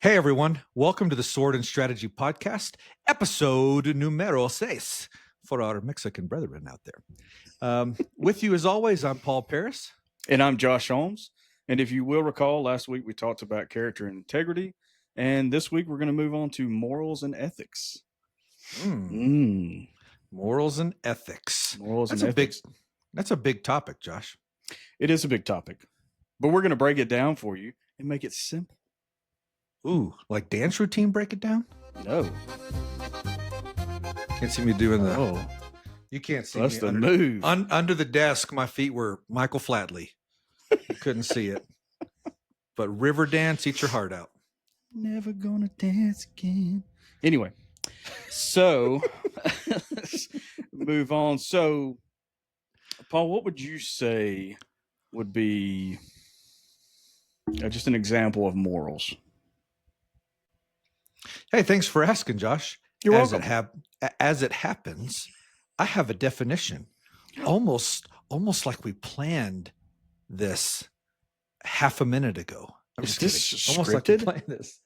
Hey everyone, welcome to the Sword and Strategy Podcast, episode numero seis for our Mexican brethren out there. With you as always, I'm Paul Parris. And I'm Josh Holmes. And if you will recall, last week we talked about character and integrity. And this week we're going to move on to morals and ethics. Morals and ethics. Morals and ethics. That's a big topic, Josh. It is a big topic. But we're going to break it down for you and make it simple. Ooh, like dance routine, break it down? No. Can't see me doing that. Oh. You can't see That's me. The move. Under the desk, my feet were Michael Flatley. You couldn't see it. But river dance, eat your heart out. Never gonna dance again. Anyway, so let's move on. So, Paul, what would you say would be just an example of morals? Hey, thanks for asking, Josh. You're welcome. As it happens, I have a definition. Almost like we planned this half a minute ago. Is this scripted? Almost like we planned this.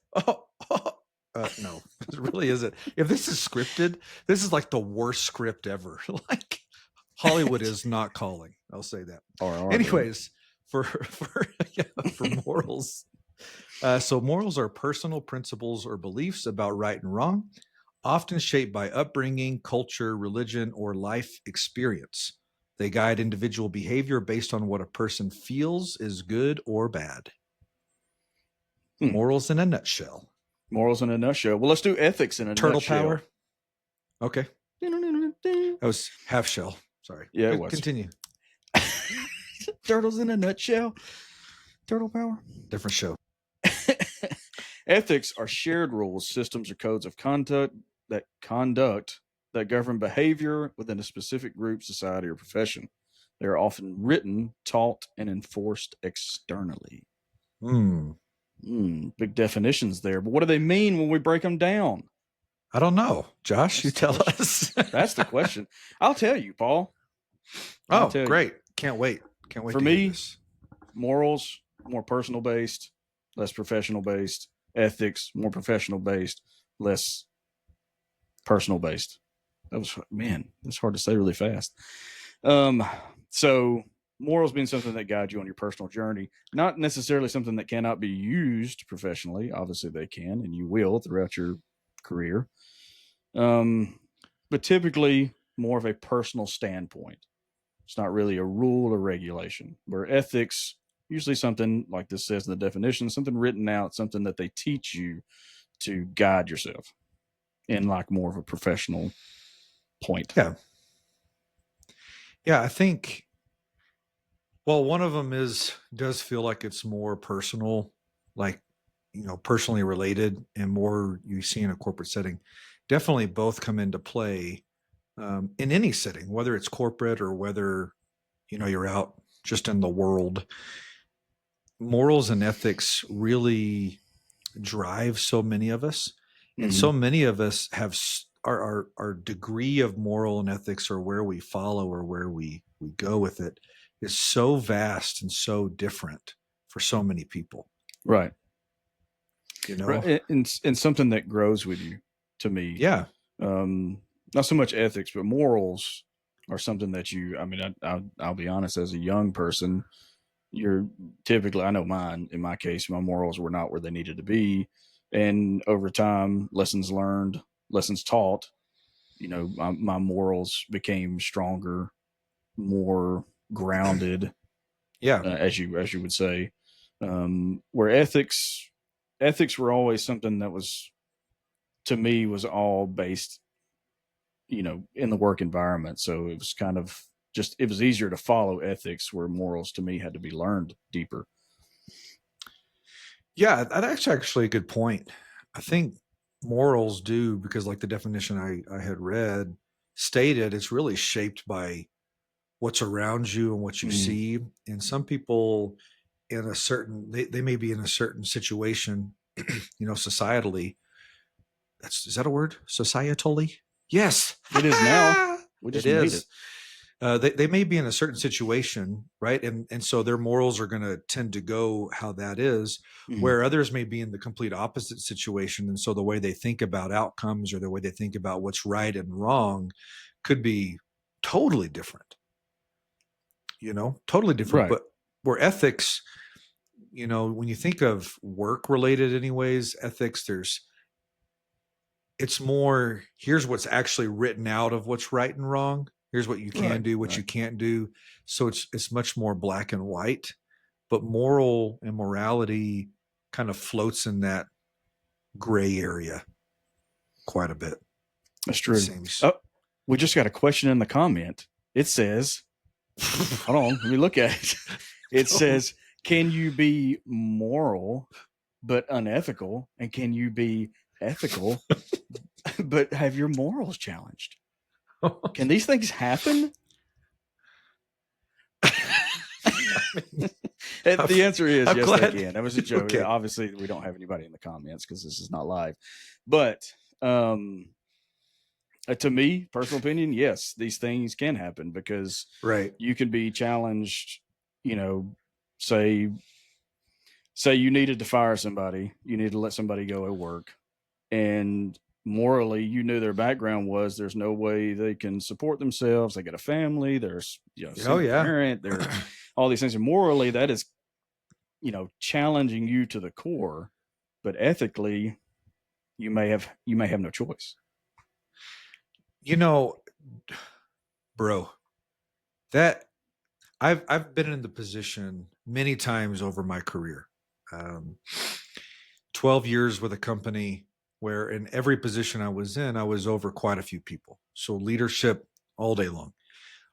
No, it really isn't. If this is scripted, this is like the worst script ever. Like Hollywood is not calling. I'll say that. Anyways, for morals. So morals are personal principles or beliefs about right and wrong, often shaped by upbringing, culture, religion, or life experience. They guide individual behavior based on what a person feels is good or bad. Morals in a nutshell. Morals in a nutshell. Well, let's do ethics in a Turtle nutshell. power. Okay. That was half shell. Sorry. Yeah, it was. Continue. Turtles in a nutshell. Turtle power. Different show. Ethics are shared rules, systems, or codes of conduct that govern behavior within a specific group, society, or profession. They are often written, taught, and enforced externally. Big definitions there. But what do they mean when we break them down? I don't know. Josh, you tell us. That's the question. I'll tell you, Paul. Oh, great. Can't wait. Can't wait. For me, morals, more personal based, less professional based. Ethics, more professional based, less personal based. That's hard to say really fast. So morals being something that guides you on your personal journey, not necessarily something that cannot be used professionally. Obviously they can, and you will throughout your career. But typically more of a personal standpoint. It's not really a rule or regulation, where ethics, usually something like this says in the definition, something written out, something that they teach you to guide yourself in like more of a professional point. Yeah, I think, well, one of them does feel like it's more personal, like, personally related and more you see in a corporate setting. Definitely both come into play in any setting, whether it's corporate or whether, you're out just in the world. Morals and ethics really drive so many of us, and so many of us have our degree of moral and ethics, or where we follow or where we go with it, is so vast and so different for so many people. Right. Right. And something that grows with you, to me. Yeah. Not so much ethics, but morals are something that I'll be honest, as a young person, you're typically, I know mine, in my case, my morals were not where they needed to be. And over time, lessons learned, lessons taught, my morals became stronger, more grounded. Yeah. As you would say, where ethics were always something that was, to me, was all based, in the work environment. So it was kind of it was easier to follow ethics, where morals to me had to be learned deeper. Yeah, that's actually a good point. I think morals do, because like the definition I had read stated, it's really shaped by what's around you and what you see. And some people in a certain, they may be in a certain situation, societally. Is that a word? Societally? Yes. It is now. We just made it. They may be in a certain situation, right? And so their morals are going to tend to go how that is, Mhm. where others may be in the complete opposite situation. And so the way they think about outcomes or the way they think about what's right and wrong could be totally different, totally different. Right. But where ethics, when you think of work related anyways, ethics, it's more, here's what's actually written out of what's right and wrong. Here's what you can Right. do, what Right. you can't do. So it's much more black and white. But moral and morality kind of floats in that gray area quite a bit, That's it true. seems. Oh, we just got a question in the comment. It says, hold on, let me look at it. It says, can you be moral but unethical? And can you be ethical but have your morals challenged? Can these things happen? The answer is I'm yes, they glad. can. That was a joke. Okay. Obviously, we don't have anybody in the comments because this is not live. But um, to me, personal opinion, yes, these things can happen because Right. you can be challenged. You know, say say you needed to fire somebody, you need to let somebody go at work, and morally you knew their background was there's no way they can support themselves, they got a family, there's Oh single yeah. parent, they're all these things, and morally that is challenging you to the core, but ethically you may have no choice. you know, bro, that I've been in the position many times over my career. Um, 12 years with a company where in every position I was in, I was over quite a few people. So leadership all day long,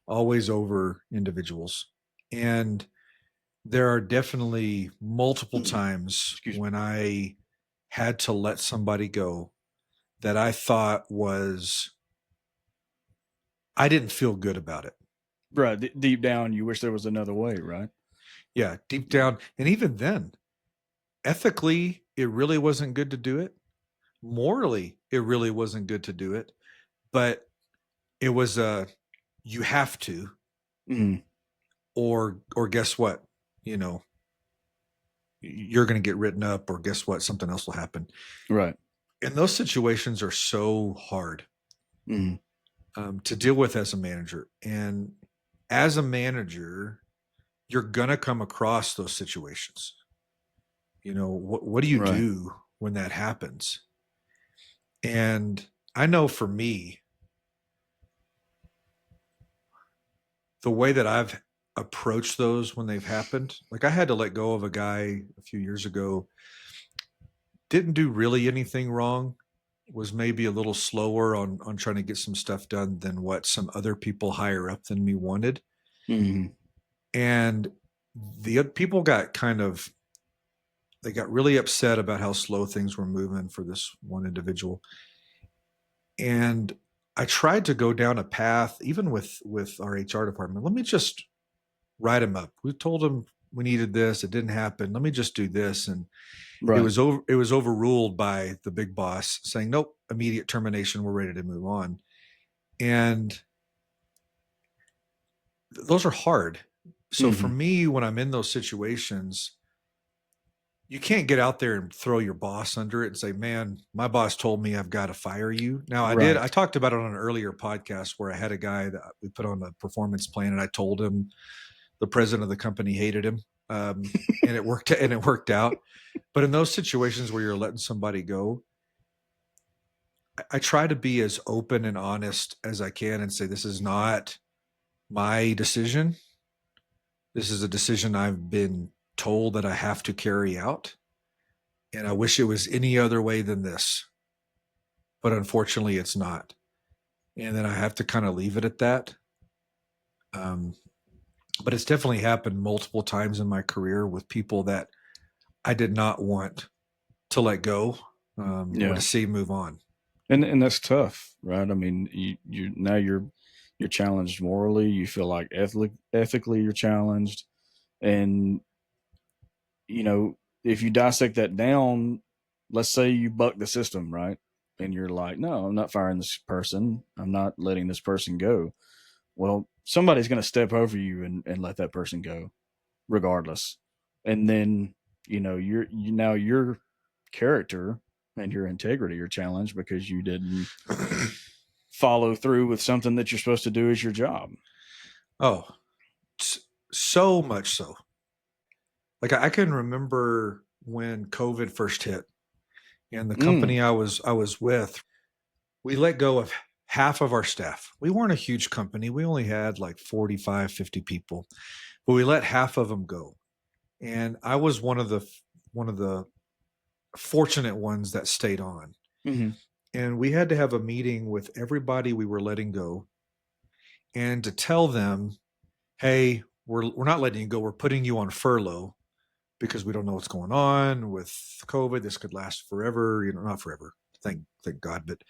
always over individuals. And there are definitely multiple times Excuse me. when I had to let somebody go that I thought was, I didn't feel good about it. Right, deep down you wish there was another way, right? Yeah, deep Yeah. down. And even then, ethically, it really wasn't good to do it. Morally, it really wasn't good to do it. But it was a, you have to, Mhm. or guess what? You know, you're going to get written up, or guess what? Something else will happen. Right. And those situations are so hard Mhm. to deal with as a manager. And as a manager, you're going to come across those situations. What do you Right. do when that happens? And I know for me, the way that I've approached those when they've happened, like I had to let go of a guy a few years ago, didn't do really anything wrong, was maybe a little slower on trying to get some stuff done than what some other people higher up than me wanted. Mhm. And the people got they got really upset about how slow things were moving for this one individual. And I tried to go down a path, even with our HR department. Let me just write him up. We told him we needed this. It didn't happen. Let me just do this. And Right. it was overruled by the big boss saying, nope, immediate termination. We're ready to move on. And those are hard. So for Mhm. me, when I'm in those situations, you can't get out there and throw your boss under it and say, man, my boss told me I've got to fire you. Now I Right. talked about it on an earlier podcast where I had a guy that we put on a performance plan and I told him the president of the company hated him. And it worked out. But in those situations where you're letting somebody go, I try to be as open and honest as I can and say, this is not my decision. This is a decision I've been told that I have to carry out. And I wish it was any other way than this. But unfortunately, it's not. And then I have to kind of leave it at that. Um, but it's definitely happened multiple times in my career with people that I did not want to let go or to Yeah. see move on. And that's tough, right? I mean, you now you're challenged morally. You feel like ethically you're challenged, and if you dissect that down, let's say you buck the system, right? And you're like, no, I'm not firing this person. I'm not letting this person go. well, somebody's going to step over you and let that person go regardless. And then, now your character and your integrity are challenged because you didn't follow through with something that you're supposed to do as your job. Oh, so much so. Like I can remember when COVID first hit, and the Mm. company I was with, we let go of half of our staff. We weren't a huge company. We only had like 45, 50 people, but we let half of them go. And I was one of the fortunate ones that stayed on. Mm-hmm. And we had to have a meeting with everybody we were letting go and to tell them, hey, we're not letting you go. We're putting you on furlough because we don't know what's going on with COVID. This could last forever, not forever. Thank God, but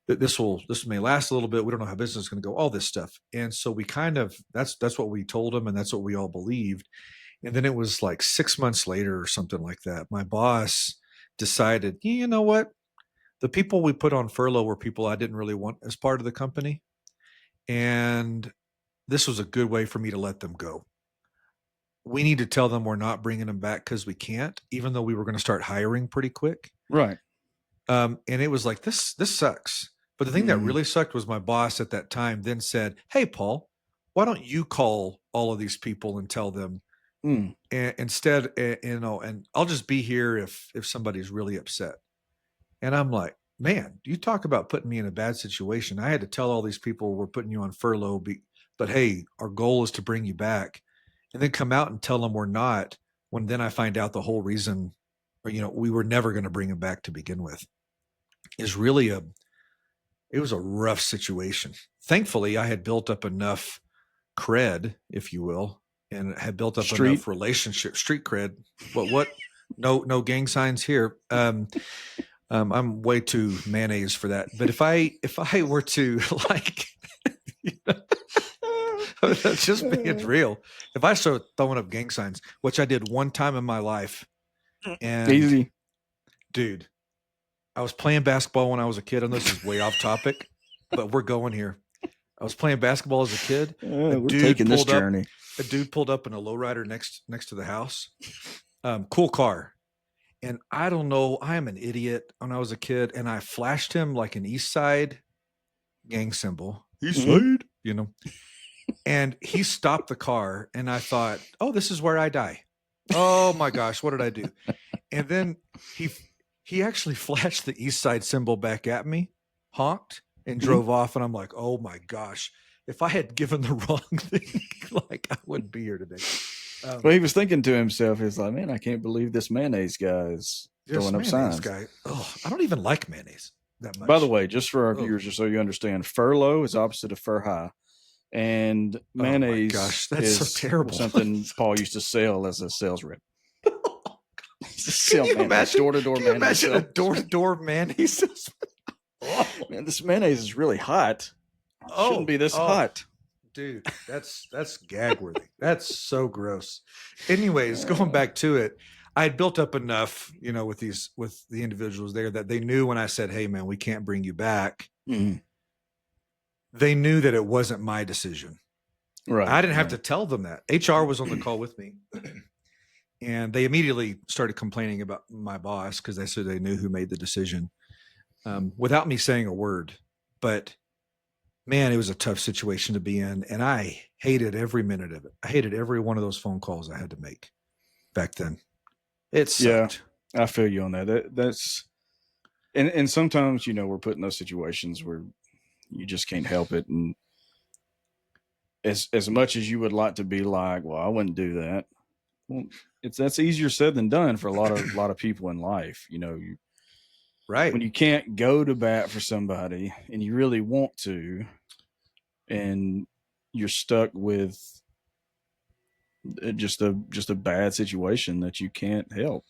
this may last a little bit. We don't know how business is going to go, all this stuff. And so we kind of that's what we told them, and that's what we all believed. And then it was like 6 months later or something like that. My boss decided, you know what? The people we put on furlough were people I didn't really want as part of the company. And this was a good way for me to let them go. We need to tell them we're not bringing them back because we can't, even though we were going to start hiring pretty quick. Right. And it was like, this sucks. But the thing that Mm. really sucked was my boss at that time then said, hey, Paul, why don't you call all of these people and tell them Mm. instead, and I'll just be here if somebody's really upset. And I'm like, man, you talk about putting me in a bad situation. I had to tell all these people we're putting you on furlough, but hey, our goal is to bring you back, and then come out and tell them we're not. When then I find out the whole reason, or we were never going to bring them back to begin with, is really it was a rough situation. Thankfully, I had built up enough cred, if you will, and had built up Street. enough relationship, street cred. What? No gang signs here. I'm way too mayonnaise for that. But if I were to like, you know, just being real, if I start throwing up gang signs, which I did one time in my life, and Easy. dude, I was playing basketball when I was a kid. I know this is way off topic, but we're going here. I was playing basketball as a kid. A We're dude taking this pulled up. journey. A dude pulled up in a lowrider next to the house. Cool car. And I don't know, I am an idiot when I was a kid, and I flashed him like an East Side gang symbol. East Mhm. Side. And he stopped the car, and I thought, oh, this is where I die. Oh my gosh, what did I do? And then he he actually flashed the East Side symbol back at me, honked, and Mhm. drove off. And I'm like, oh my gosh, if I had given the wrong thing, like I wouldn't be here today. Well, he was thinking to himself, he's like, man, I can't believe this mayonnaise guy is This throwing up mayonnaise signs. guy. Oh, I don't even like mayonnaise that By the much. way, just for our Oh, viewers, just so you understand, furlough is opposite of fur high. And oh my mayonnaise gosh, that's so is terrible. something Paul used to sell as a sales rep. He used to Can sell you mayonnaise, imagine? door to door Can you mayonnaise imagine a sales. door-to-door mayonnaise salesman? Oh, Man, this mayonnaise is really hot. It shouldn't oh, be this oh, hot. dude, that's gag worthy. That's so gross. Anyways, going Uh, back to it, I had built up enough, with the individuals there that they knew when I said, "Hey, man, we can't bring you back." mm, They knew that it wasn't my decision. right, I didn't have to right. tell them that. HR was on the call with me, and they immediately started complaining about my boss because they said they knew who made the decision, without me saying a word. But man, it was a tough situation to be in, and I hated every minute of it. I hated every one of those phone calls I had to make back then. It Yeah, sucked. I feel you on that. That's and sometimes we're put in those situations where you just can't help it, and as much as you would like to be like, well, I wouldn't do that. Well, that's easier said than done for a lot of people in life. When Right. you can't go to bat for somebody and you really want to, and you're stuck with just a bad situation that you can't help.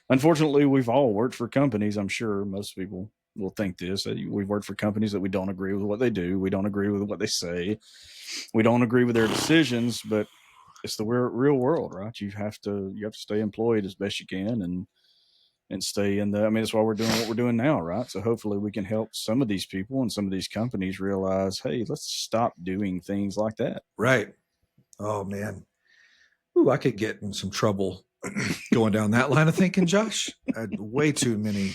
Unfortunately, we've all worked for companies. I'm sure most people will think this. We've worked for companies that we don't agree with what they do. We don't agree with what they say. We don't agree with their decisions, but it's the real world, right? You have to stay employed as best you can, and stay in the, I mean, that's why we're doing what we're doing now, right? So hopefully we can help some of these people and some of these companies realize, hey, let's stop doing things like that. Right. Oh man. Ooh, I could get in some trouble going down that line of thinking, Josh. I had way too many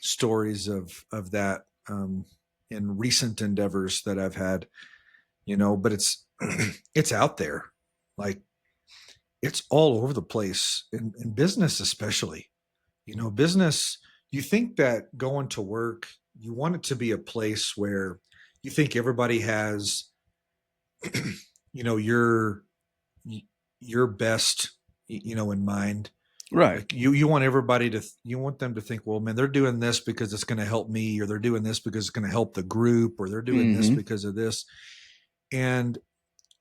stories of that in recent endeavors that I've had, but it's it's out there. Like it's all over the place in business, especially. Business, you think that going to work, you want it to be a place where you think everybody has, you know, your your best, in mind. Right. Like you want everybody to, you want them to think, well, man, they're doing this because it's going to help me, or they're doing this because it's going to help the group, or they're doing this Mm-hmm. because of this. And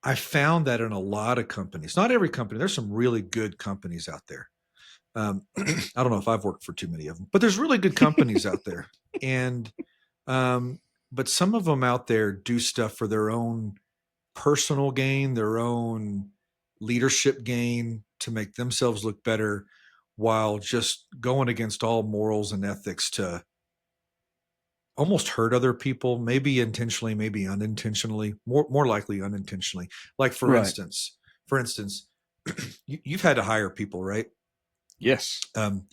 I found that in a lot of companies, not every company, there's some really good companies out there. I don't know if I've worked for too many of them, but there's really good companies out there. And, but some of them out there do stuff for their own personal gain, their own leadership gain to make themselves look better, while just going against all morals and ethics to almost hurt other people, maybe intentionally, maybe unintentionally, more likely unintentionally. Like Right. for instance, you've had to hire people, right? Yes. Um,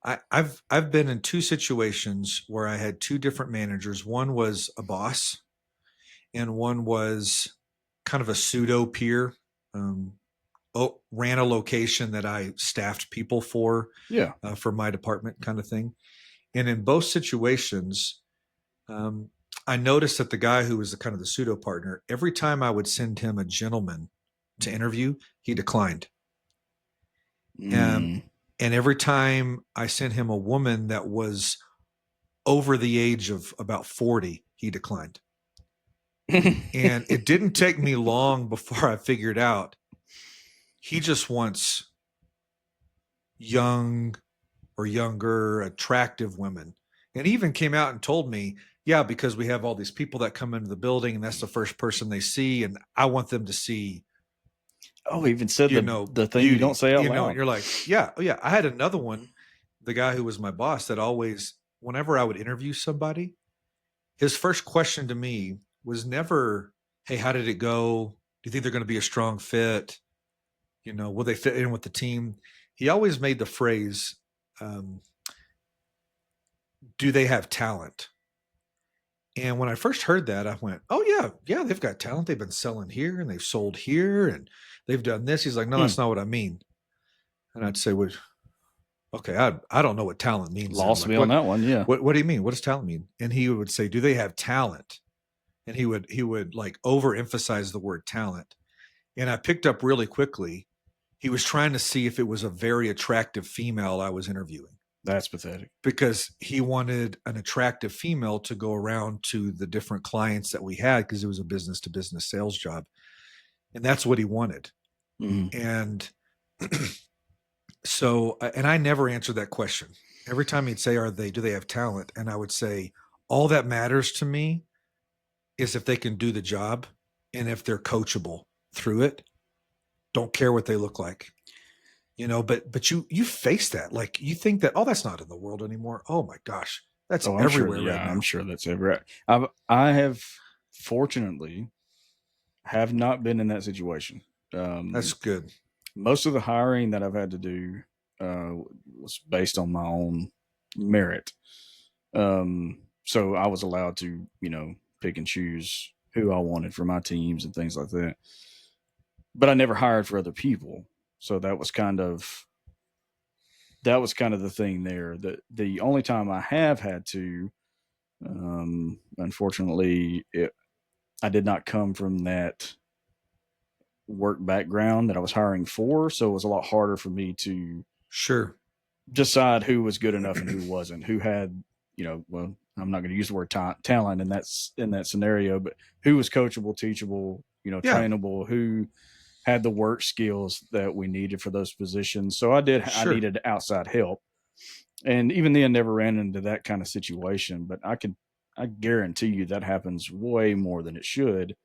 I've been in two situations where I had two different managers. One was a boss, and one was kind of a pseudo peer. Um, Ran a location that I staffed people Yeah. for my department, kind of thing. And in both situations, um, I noticed that the guy who was the kind of the pseudo partner, every time I would send him a gentleman to interview, he declined. Um, Mm. and every time I sent him a woman that was over the age of about 40, he declined. And it didn't take me long before I figured out he just wants young or younger, attractive women. And he even came out and told me, yeah, because we have all these people that come into the building and that's the first person they see. And I want them to see, Oh, he even said the thing you don't beauty, say out and loud. you're like, yeah, oh, yeah. I had another one, the guy who was my boss, that always, whenever I would interview somebody, his first question to me was never, hey, how did it go? Do you think they're going to be a strong fit? Will they fit in with the team? He always made the phrase, um, do they have talent? And when I first heard that, I went, oh, yeah, yeah, they've got talent. They've been selling here and they've sold here and they've done this. He's like, no, Hmm. that's not what I mean. And I'd say, well, okay, I don't know what talent means then. Lost Like, me on that one. Yeah. what do you mean? What does talent mean? And he would say, do they have talent? And he would like overemphasize the word talent. And I picked up really quickly, he was trying to see if it was a very attractive female I was interviewing, That's pathetic. because he wanted an attractive female to go around to the different clients that we had, because it was a business to business sales job. And that's what he wanted. Mm. And so, and I never answered that question. Every time he'd say, do they have talent? And I would say, all that matters to me is if they can do the job and if they're coachable through it. Don't care what they look like. But you face that, like, you think that, oh, that's not in the world anymore. Oh my gosh, that's Oh, I'm sure. everywhere right Yeah, I'm now. sure that's ever. I have fortunately have not been in that situation. That's good. Most of the hiring that I've had to do uh, was based on my own merit. So I was allowed to, pick and choose who I wanted for my teams and things like that. But I never hired for other people. So that was kind of the thing there. The only time I have had to, unfortunately, I did not come from that work background that I was hiring for, so it was a lot harder for me to Sure. decide who was good enough and who wasn't, who had, well, I'm not going to use the word talent in that scenario, but who was coachable, teachable, Yeah. trainable, who had the work skills that we needed for those positions. So I Sure. needed outside help, and even then, never ran into that kind of situation. But I guarantee you that happens way more than it should.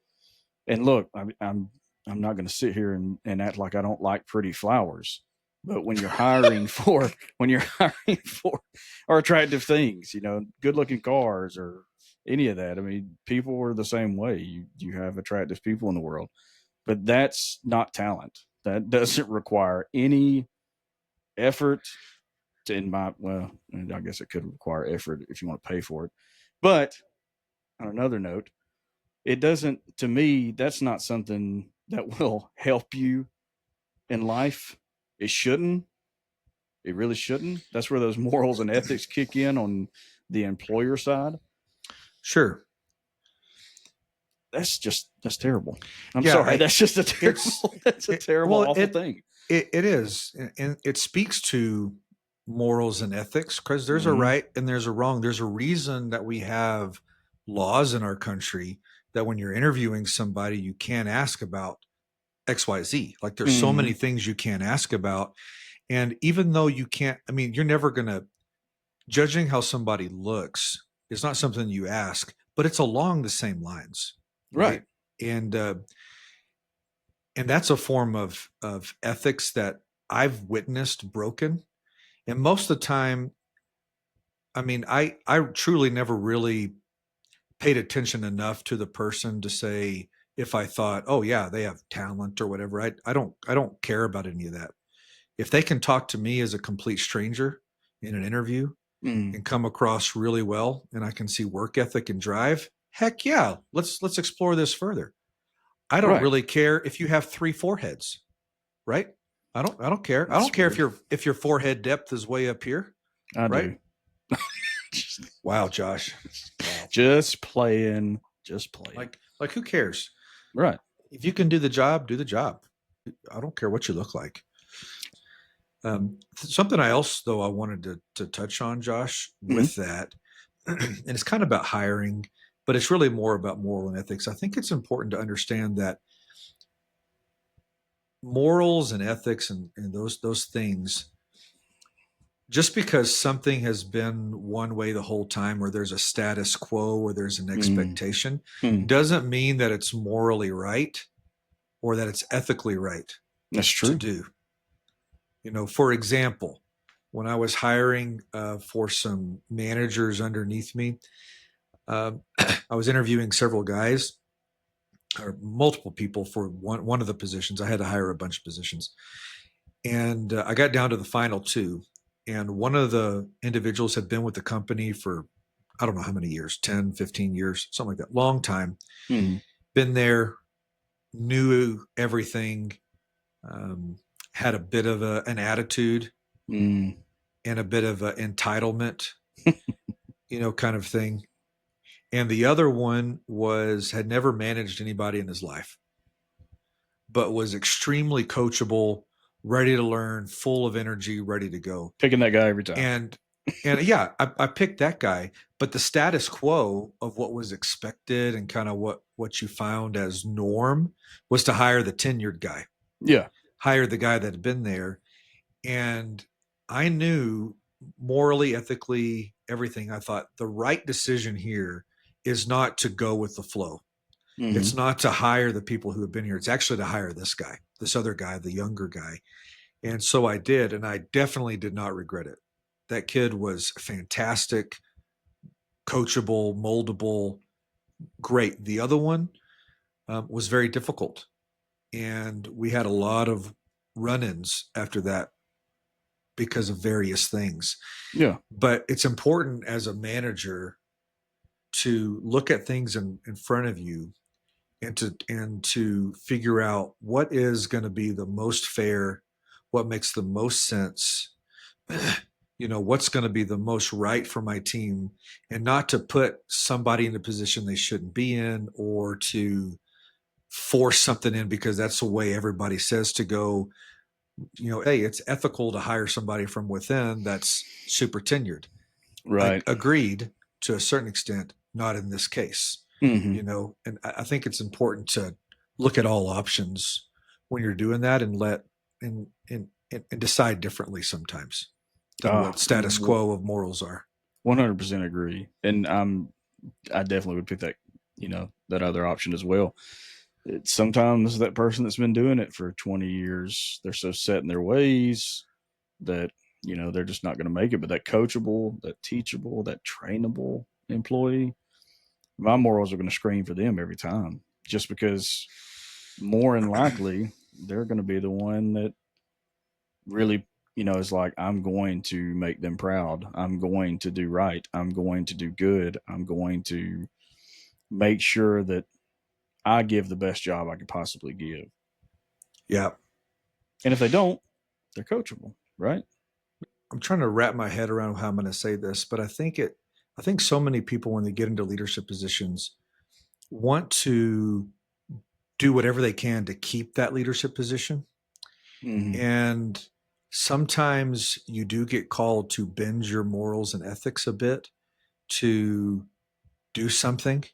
And look, I'm not going to sit here and act like I don't like pretty flowers. But when you're hiring for or attractive things, good looking cars or any of that, I mean, people are the same way. You have attractive people in the world, but that's not talent. That doesn't require any effort in my well, I guess it could require effort if you want to pay for it. But on another note, it doesn't to me, that's not something that will help you in life. It shouldn't. It really shouldn't. That's where those morals and ethics kick in on the employer side. Sure. That's terrible. I'm Yeah, sorry. That's just a it's terrible. That's a it, terrible, well, awful thing. it is, and it speaks to morals and ethics because there's a Mm-hmm. right and there's a wrong. There's a reason that we have laws in our country that when you're interviewing somebody, you can't ask about XYZ. Like there's so Mm-hmm. many things you can't ask about. And even though you can't, I mean, you're never going to, judging how somebody looks is not something you ask, but it's along the same lines, right? Right. And, uh, and that's a form of ethics that I've witnessed broken. And most of the time, I mean, I truly never really paid attention enough to the person to say if I thought, oh yeah, they have talent or whatever. I don't care about any of that. If they can talk to me as a complete stranger in an interview Mm. and come across really well and I can see work ethic and drive, heck yeah, let's explore this further. I don't Right. really care if you have three foreheads, right? I don't care. I That's don't care weird. if your forehead depth is way up here, I right? do. just, Wow, Josh. Wow. just playing. Just playing. Like who cares? Right. If you can do the job, do the job. I don't care what you look like. Something else, though, I wanted to touch on, Josh, Mm-hmm. with that, and it's kind of about hiring, but it's really more about moral and ethics. I think it's important to understand that morals and ethics and those things, just because something has been one way the whole time, or there's a status quo, or there's an expectation, Mm-hmm. doesn't mean that it's morally right or that it's ethically right That's to true. do. For example, when I was hiring for some managers underneath me, I was interviewing several guys or multiple people for one of the positions. I had to hire a bunch of positions, and I got down to the final two. And one of the individuals had been with the company for I don't know how many years, 10, 15 years, something like that, long time. Mm-hmm. Been there, knew everything, um, had a bit of an attitude Mm. and a bit of an entitlement, kind of thing. And the other one had never managed anybody in his life, but was extremely coachable, ready to learn, full of energy, ready to go. Picking that guy every time. And yeah, I picked that guy, but the status quo of what was expected and kind of what you found as norm was to hire the tenured guy, Yeah. hire the guy that had been there. And I knew morally, ethically, everything. I thought the right decision here is not to go with the flow. It's Mm-hmm. not to hire the people who have been here. It's actually to hire this guy, this other guy, the younger guy. And so I did. And I definitely did not regret it. That kid was fantastic, coachable, moldable, great. The other one was very difficult. And we had a lot of run ins after that because of various things. Yeah. But it's important as a manager to look at things in front of you and to figure out what is going to be the most fair, what makes the most sense, what's going to be the most right for my team, and not to put somebody in a position they shouldn't be in or to force something in because that's the way everybody says to go. Hey, it's ethical to hire somebody from within that's super tenured. Right. Agreed to a certain extent, not in this case. Mm-hmm. And I think it's important to look at all options when you're doing that and and decide differently sometimes than Oh, what status quo of morals are. 100% agree. And I definitely would pick that, that other option as well. Sometimes that person that's been doing it for 20 years, they're so set in their ways. that, they're just not going to make it. But that coachable, that teachable, that trainable employee, my morals are going to scream for them every time, just because more than likely they're going to be the one that really, is like, I'm going to make them proud. I'm going to do right. I'm going to do good. I'm going to make sure that I give the best job I could possibly give. Yeah. And if they don't, they're coachable, right? I'm trying to wrap my head around how I'm going to say this, but I think so many people when they get into leadership positions want to do whatever they can to keep that leadership position. Mm-hmm. And sometimes you do get called to bend your morals and ethics a bit to do something. And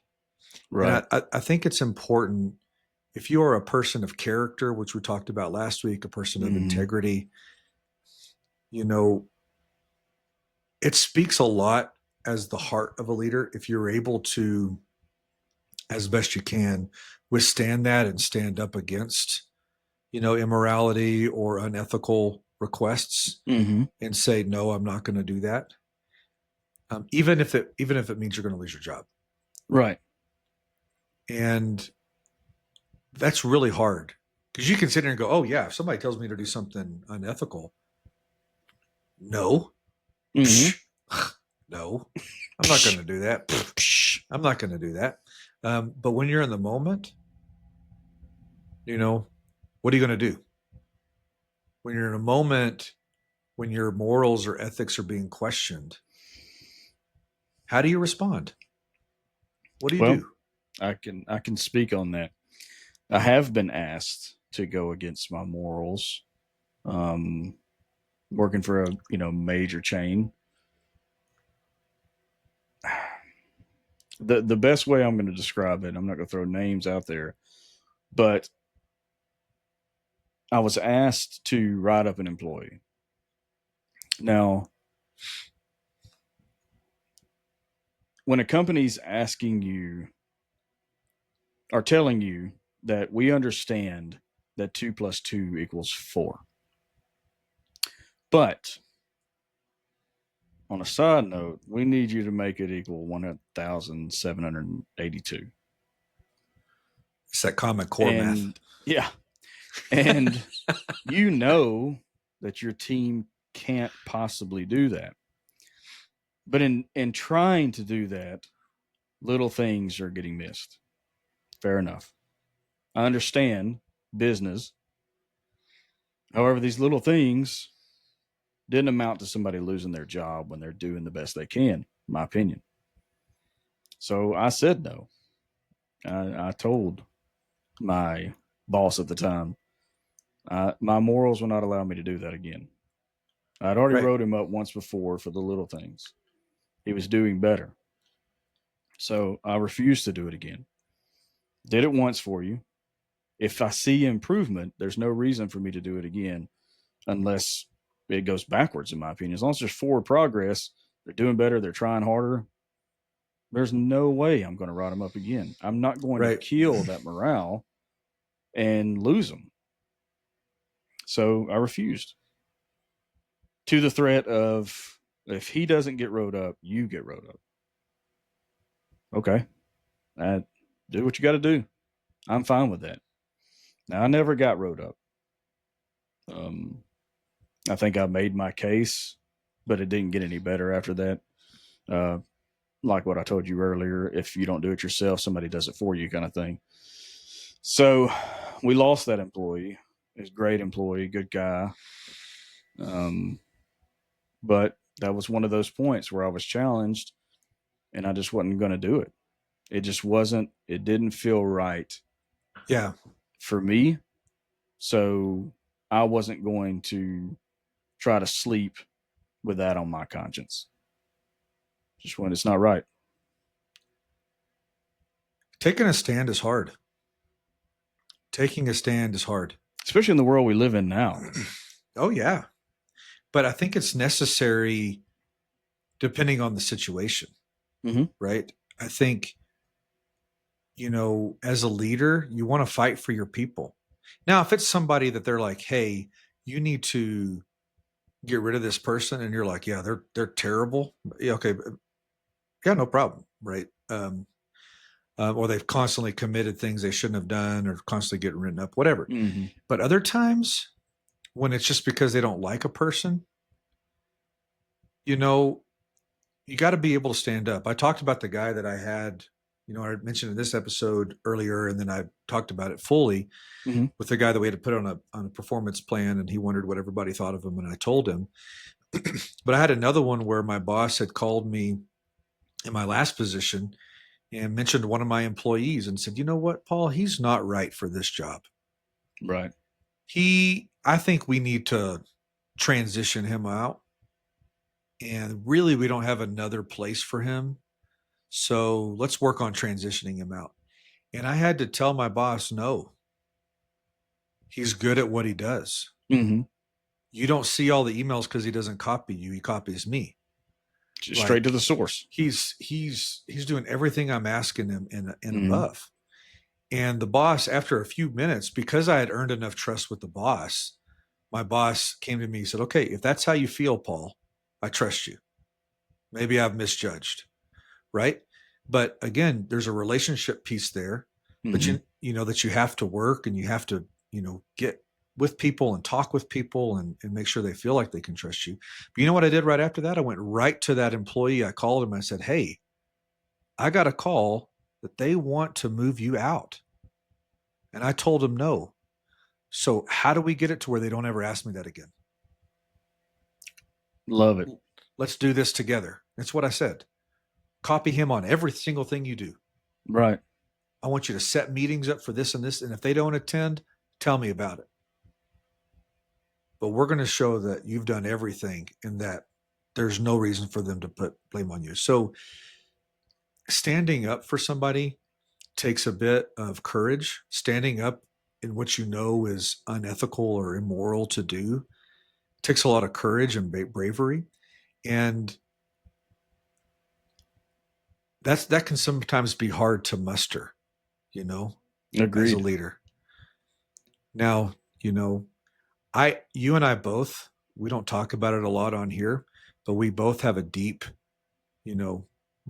Right. I think it's important if you are a person of character, which we talked about last week, a person of Mm-hmm. integrity, you know, it speaks a lot as the heart of a leader if you're able to, as best you can, withstand that and stand up against, immorality or unethical requests Mm-hmm. and say, no, I'm not going to do that. Even if it means you're going to lose your job. Right. And that's really hard because you can sit there and go, oh yeah, if somebody tells me to do something unethical, no, Mm-hmm. psh, no, I'm not going to do that. Psh, I'm not going to do that. But when you're in the moment, you know, what are you going to do? When you're in a moment, when your morals or ethics are being questioned, how do you respond? What do you Well, do? I can speak on that. I have been asked to go against my morals, um, working for a major chain. The best way I'm going to describe it, I'm not going to throw names out there, but I was asked to write up an employee. Now, when a company's asking you or telling you that we understand that 2 plus 2 equals 4, but on a side note, we need you to make it equal 1,782. It's that common core math. And yeah, and you know that your team can't possibly do that. But in trying to do that, little things are getting missed. Fair enough. I understand business. However, these little things didn't amount to somebody losing their job when they're doing the best they can, in my opinion. So I said no. I told my boss at the time, my morals will not allow me to do that again. I'd already Right. wrote him up once before for the little things. He was doing better. So I refused to do it again. Did it once for you. If I see improvement, there's no reason for me to do it again unless it goes backwards, in my opinion. As long as there's forward progress, they're doing better, they're trying harder. There's no way I'm going to write them up again. I'm not going to Right. kill that morale and lose them. So I refused, to the threat of, if he doesn't get wrote up, you get wrote up. Okay, do what you got to do. I'm fine with that. Now, I never got wrote up. Um, I think I made my case, but it didn't get any better after that. Uh, like what I told you earlier, if you don't do it yourself, somebody does it for you, kind of thing. So we lost that employee. He's a great employee, good guy. Um, but that was one of those points where I was challenged and I just wasn't going to do it. It just wasn't, it didn't feel right Yeah. for me. So I wasn't going to try to sleep with that on my conscience. Just when it's not right. Taking a stand is hard. Taking a stand is hard. Especially in the world we live in now. Oh yeah. But I think it's necessary depending on the situation, Mm-hmm. right? I think, as a leader, you want to fight for your people. Now, if it's somebody that they're like, hey, you need to get rid of this person, and you're like, yeah, they're terrible. Yeah, okay, yeah, no problem, right? Or they've constantly committed things they shouldn't have done, or constantly getting written up, whatever. Mm-hmm. But other times, when it's just because they don't like a person, you know, you got to be able to stand up. I talked about the guy that I had, I mentioned in this episode earlier, and then I talked about it fully Mm-hmm. with the guy that we had to put on a performance plan, and he wondered what everybody thought of him, and I told him. But I had another one where my boss had called me in my last position and mentioned one of my employees and said, "You know what, Paul? He's not right for this job. Right. I think we need to transition him out, and really, we don't have another place for him. So let's work on transitioning him out." And I had to tell my boss, no, he's good at what he does. Mm-hmm. You don't see all the emails because he doesn't copy you. He copies me. Straight to Like the source. he's doing everything I'm asking him and Mm-hmm. above. And the boss, after a few minutes, because I had earned enough trust with the boss, my boss came to me and said, "Okay, if that's how you feel, Paul, I trust you. Maybe I've misjudged." Right? But again, there's a relationship piece there, but Mm-hmm. you know that you have to work, and you have to, get with people and talk with people, and make sure they feel like they can trust you. But you know what I did right after that? I went right to that employee. I called him. I said, "Hey, I got a call that they want to move you out." And I told him no. So how do we get it to where they don't ever ask me that again? Love it. Let's do this together. That's what I said. Copy him on every single thing you do. Right. I want you to set meetings up for this and this. And if they don't attend, tell me about it. But we're going to show that you've done everything and that there's no reason for them to put blame on you. So standing up for somebody takes a bit of courage. Standing up in what you know is unethical or immoral to do takes a lot of courage and bravery. And that can sometimes be hard to muster, you know, as a Agreed. leader. Now, you and I both, we don't talk about it a lot on here, but we both have a you know,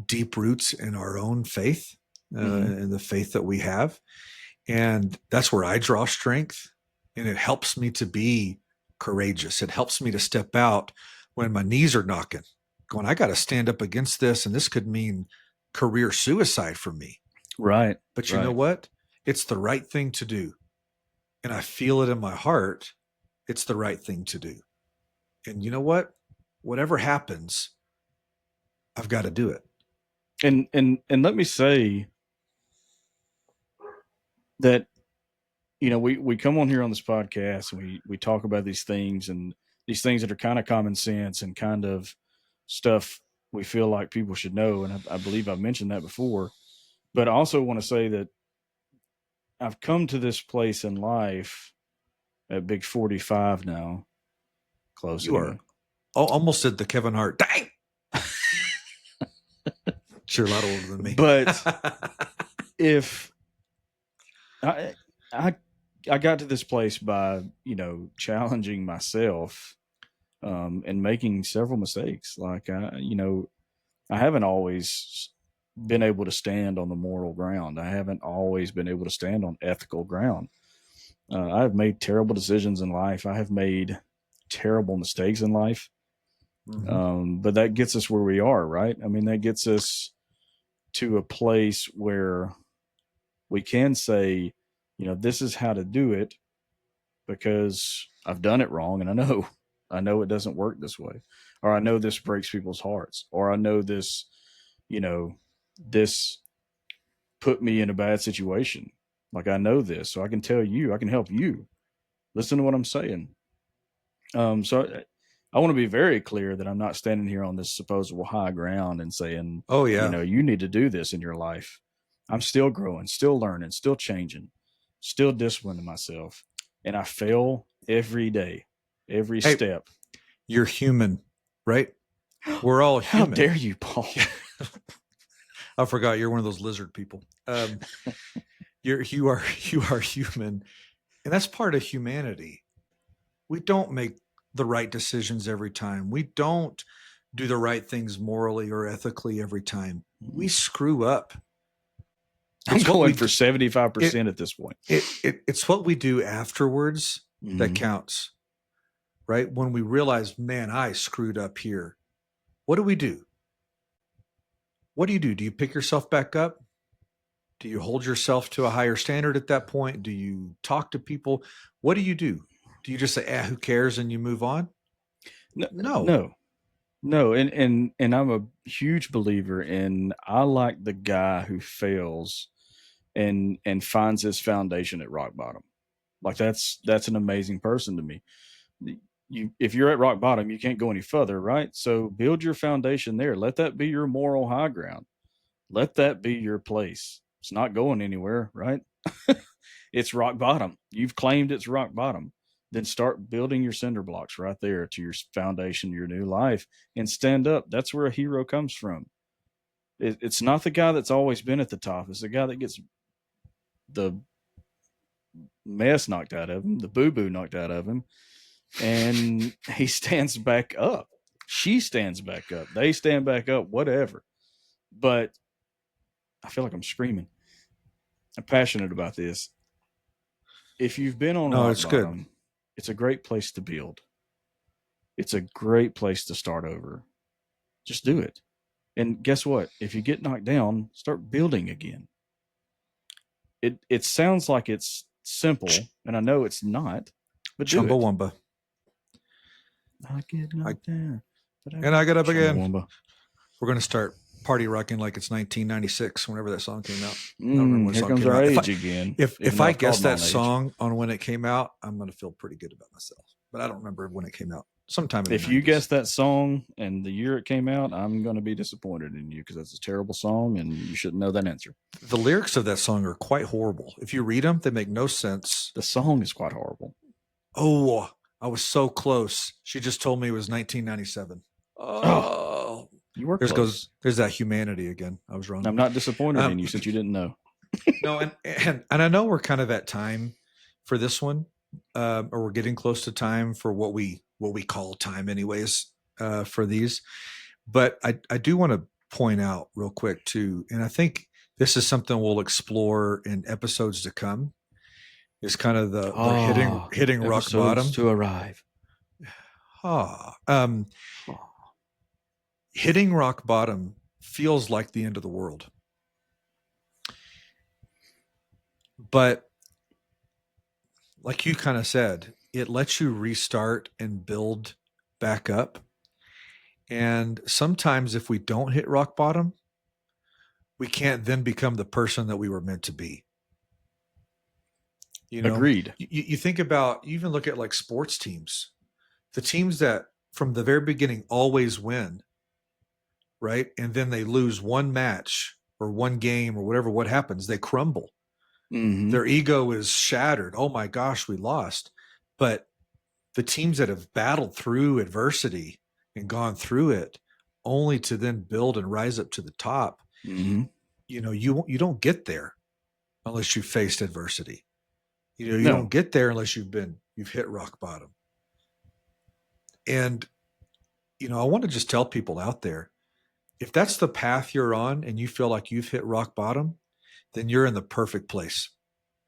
deep roots in our own faith, Mm-hmm. in the faith that we have. And that's where I draw strength. And it helps me to be courageous. It helps me to step out when my knees are knocking, going, I got to stand up against this. And this could mean career suicide for me. Right. But you know Right. what? It's the right thing to do. And I feel it in my heart. It's the right thing to do. And you know what? Whatever happens, I've got to do it. And let me say that we come on here on this podcast and we talk about these things, and these things that are kind of common sense and kind of stuff we feel like people should know, and I believe I've mentioned that before. But I also want to say that I've come to this place in life at big 45 now, You are closing. almost at the Kevin Hart. Dang! You're a lot older than me. But if I, I I got to this place by challenging myself, and making several mistakes. Like I haven't always been able to stand on the moral ground. I haven't always been able to stand on ethical ground. I've made terrible decisions in life. I have made terrible mistakes in life. Mm-hmm. But that gets us where we are, right? I mean, that gets us to a place where we can say, this is how to do it because I've done it wrong, and I know it doesn't work this way, or I know this breaks people's hearts, or I know this put me in a bad situation. Like I know this, so I can tell you, I can help you. Listen to what I'm saying. So I want to be very clear that I'm not standing here on this supposable high ground and saying, Oh yeah. you need to do this in your life. I'm still growing, still learning, still changing, still disciplining myself. And I fail every day, every Hey, step. you're human, right? We're all How human. dare you, Paul? I forgot you're one of those lizard people. You are human, and that's part of humanity. We don't make the right decisions every time. We don't do the right things morally or ethically every time. We screw up. I'm It's what we going for do. it, 75% at this point. it's what we do afterwards that Mhm. counts, right? When we realize, man, I screwed up here. What do we do? What do you do? Do you pick yourself back up? Do you hold yourself to a higher standard at that point? Do you talk to people? What do you do? Do you just say, who cares, and you move on? No, No. no, no. And I'm a huge believer in, I like the guy who fails and finds his foundation at rock bottom. Like that's an amazing person to me. You, if you're at rock bottom, you can't go any further, right? So build your foundation there. Let that be your moral high ground. Let that be your place. It's not going anywhere, right? It's rock bottom. You've claimed it's rock bottom. Then start building your cinder blocks right there to your foundation, your new life, and stand up. That's where a hero comes from. It's not the guy that's always been at the top. It's the guy that gets the mess knocked out of him, the boo boo knocked out of him, and he stands back up. She stands back up. They stand back up, whatever. But I feel like I'm screaming. I'm passionate about this. If you've been on No, rock it's good. bottom, it's a great place to build. It's a great place to start over. Just do it. And guess what? If you get knocked down, start building again. It sounds like it's simple, and I know it's not, but do it. Chumbawamba. I get I, knocked down, but and I get up again. Chumbawamba. We're going to start party rocking like it's 1996, whenever that song came out. I don't remember when the Here song comes came our out. age again. If I guess that song on when it came out, I'm going to feel pretty good about myself. But I don't remember when it came out. Sometime in If the 90s. you guess that song and the year it came out, I'm going to be disappointed in you because that's a terrible song and you shouldn't know that answer. The lyrics of that song are quite horrible. If you read them, they make no sense. The song is quite horrible. Oh, I was so close. She just told me it was 1997. Oh, you were close. There's that humanity again. I was wrong. I'm not disappointed in you since you didn't know. No, and I know we're kind of at time for this one, or we're getting close to time for what we call time, anyways, for these. But I do want to point out real quick too, and I think this is something we'll explore in episodes to come. Is kind of the hitting rock bottom to arrive. Hitting rock bottom feels like the end of the world. But like you kind of said, it lets you restart and build back up. And sometimes if we don't hit rock bottom, we can't then become the person that we were meant to be. You know, agreed. You think about, you even look at like sports teams, the teams that from the very beginning always win, right? And then they lose one match or one game or whatever, what happens? They crumble. Mm-hmm. Their ego is shattered. Oh my gosh, we lost. But the teams that have battled through adversity and gone through it only to then build and rise up to the top, mm-hmm. You know, you don't get there unless you've faced adversity. You know, you No. don't get there unless you've hit rock bottom. And, you know, I want to just tell people out there, if that's the path you're on and you feel like you've hit rock bottom, then you're in the perfect place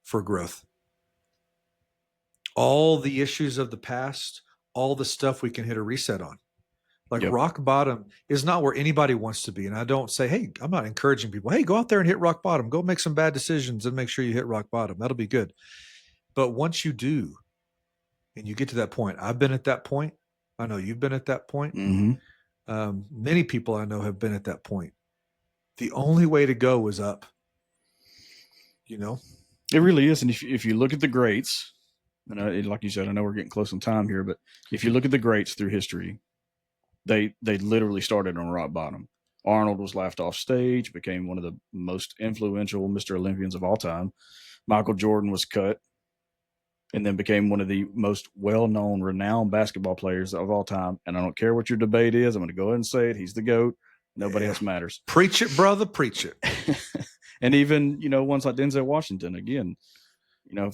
for growth. All the issues of the past, all the stuff we can hit a reset on. Like rock bottom is not where anybody wants to be. And I don't say, hey, I'm not encouraging people, hey, go out there and hit rock bottom. Go make some bad decisions and make sure you hit rock bottom. That'll be good. But once you do, and you get to that point, I've been at that point. I know you've been at that point. Mm-hmm. Many people I know have been at that point. The only way to go is up. You know? It really is. And if you look at the greats, and like you said, I know we're getting close on time here, but if you look at the greats through history, they literally started on rock bottom. Arnold was laughed off stage, became one of the most influential Mr. Olympians of all time. Michael Jordan was cut and then became one of the most well-known, renowned basketball players of all time. And I don't care what your debate is. I'm going to go ahead and say it. He's the GOAT. Nobody else matters. Preach it, brother. Preach it. And even, ones like Denzel Washington, again,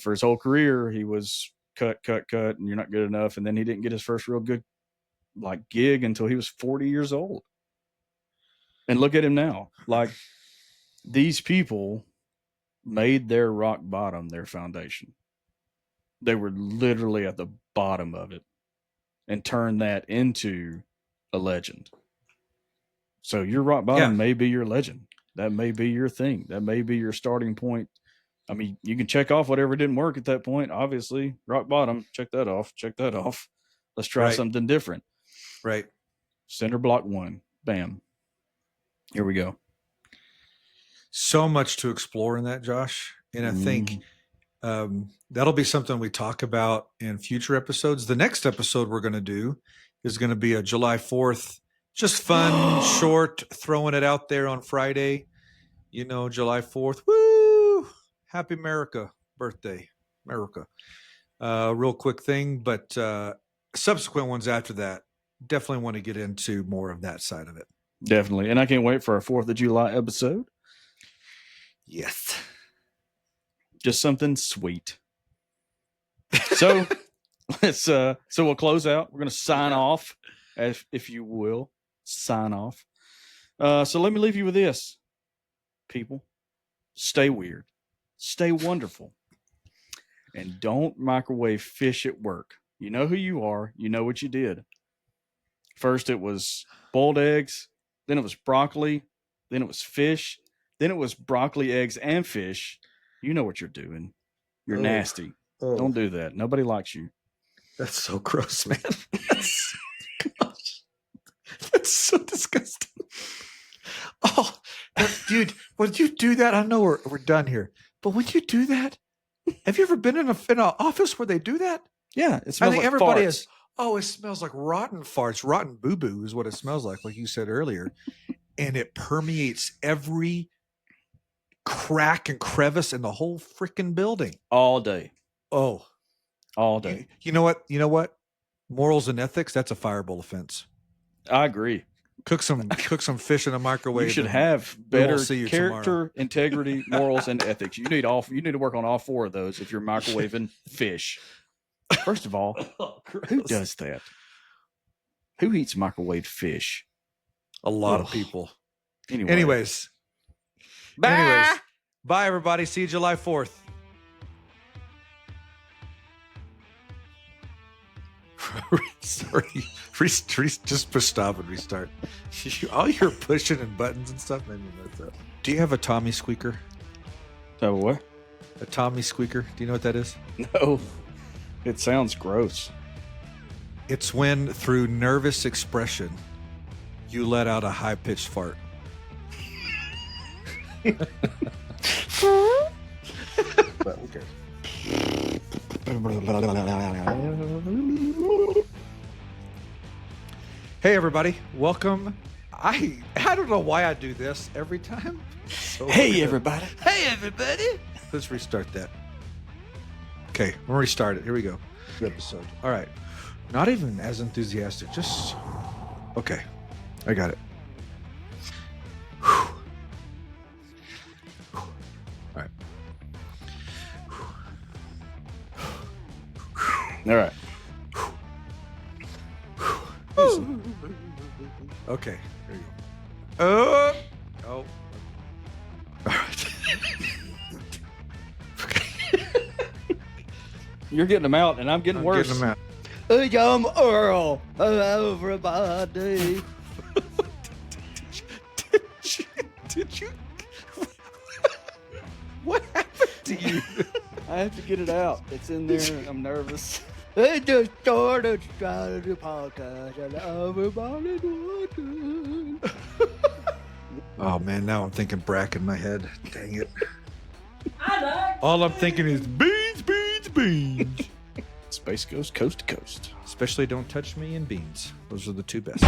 for his whole career, he was cut, and you're not good enough. And then he didn't get his first real good like gig until he was 40 years old. And look at him now. Like, these people made their rock bottom their foundation. They were literally at the bottom of it and turned that into a legend. So your rock bottom may be your legend. That may be your thing. That may be your starting point. I mean, you can check off whatever didn't work at that point. Obviously, rock bottom, check that off. Let's try something different. Right. Center block 1. Bam. Here we go. So much to explore in that, Josh. And I think that'll be something we talk about in future episodes. The next episode we're going to do is going to be a July 4th, just fun, short, throwing it out there on Friday. You know, July 4th. Woo! Happy America birthday, America. Real quick thing, but subsequent ones after that, definitely want to get into more of that side of it. Definitely. And I can't wait for our 4th of July episode. Yes. Just something sweet. So so we'll close out. We're going to sign off, if you will. Sign off. So let me leave you with this, people. Stay weird. Stay wonderful. And don't microwave fish at work. You know who you are. You know what you did. First it was boiled eggs. Then it was broccoli. Then it was fish. Then it was broccoli, eggs, and fish. You know what you're doing. You're nasty. Don't do that. Nobody likes you. That's so gross, man. That's so disgusting. Oh, dude, when you do that, I know we're done here. But when you do that, have you ever been in an office where they do that? Yeah, it smells I think like everybody farts. is. Oh, it smells like rotten farts. Rotten boo-boo is what it smells like you said earlier. And it permeates every crack and crevice in the whole freaking building. All day. Oh. All day. You know what? Morals and ethics, that's a fireable offense. I agree. Cook some fish in a microwave. You should have better character, tomorrow. integrity, morals, and ethics. You need to work on all 4 of those if you're microwaving fish. First of all, who does that? Who eats microwaved fish? A lot of people. Anyways. Bye, everybody. See you July 4th. Sorry. Just push stop and restart. All your pushing and buttons and stuff made me mess up. Do you have a Tommy squeaker? Oh, what? A Tommy squeaker? Do you know what that is? No. It sounds gross. It's when, through nervous expression, you let out a high-pitched fart. But okay. Hey everybody, welcome. I don't know why I do this every time. Hey everybody. Let's restart that. Okay, we'll restart it. Here we go. Good episode. All right. Not even as enthusiastic. Just okay. I got it. All right. All right. Okay. There you go. Oh. All right. You're getting them out, and I'm getting worse. Getting them out. I'm Earl. Everybody. Did you? What happened to you? I have to get it out. It's in there. I'm nervous. I just started trying to do podcast, and everybody's watching. Oh man, now I'm thinking Brack in my head. Dang it! All I'm thinking is beans, beans, beans. Space Ghost Coast to Coast. Especially Don't Touch Me and Beans. Those are the two best.